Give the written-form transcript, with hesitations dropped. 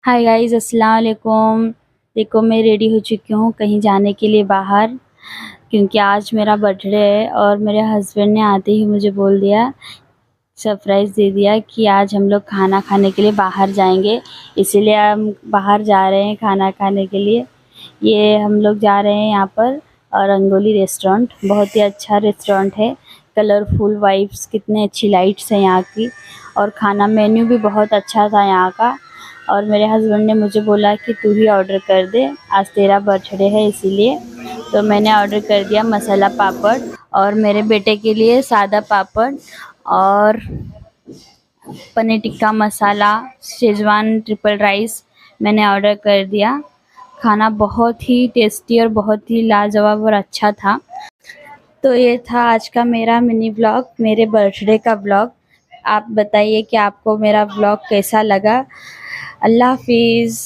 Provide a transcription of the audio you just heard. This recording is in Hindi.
हाय गाइस, अस्सलाम वालेकुम। देखो मैं रेडी हो चुकी हूँ कहीं जाने के लिए बाहर, क्योंकि आज मेरा बर्थडे है और मेरे हस्बैंड ने आते ही मुझे बोल दिया, सरप्राइज़ दे दिया कि आज हम लोग खाना खाने के लिए बाहर जाएंगे। इसीलिए हम बाहर जा रहे हैं खाना खाने के लिए। ये हम लोग जा रहे हैं यहाँ पर रंगोली रेस्टोरेंट, बहुत ही अच्छा रेस्टोरेंट है। कलरफुल वाइब्स, कितने अच्छी लाइट्स हैं यहाँ की, और खाना मेन्यू भी बहुत अच्छा था यहाँ का। और मेरे हस्बैंड ने मुझे बोला कि तू ही ऑर्डर कर दे, आज तेरा बर्थडे है इसीलिए। तो मैंने ऑर्डर कर दिया मसाला पापड़, और मेरे बेटे के लिए सादा पापड़ और paneer tikka masala, schezwan triple rice मैंने ऑर्डर कर दिया। खाना बहुत ही टेस्टी और बहुत ही लाजवाब और अच्छा था। तो ये था आज का मेरा मिनी व्लॉग, मेरे बर्थडे का व्लॉग। आप बताइए कि आपको मेरा व्लॉग कैसा लगा। अल्लाह हाफ़िज़।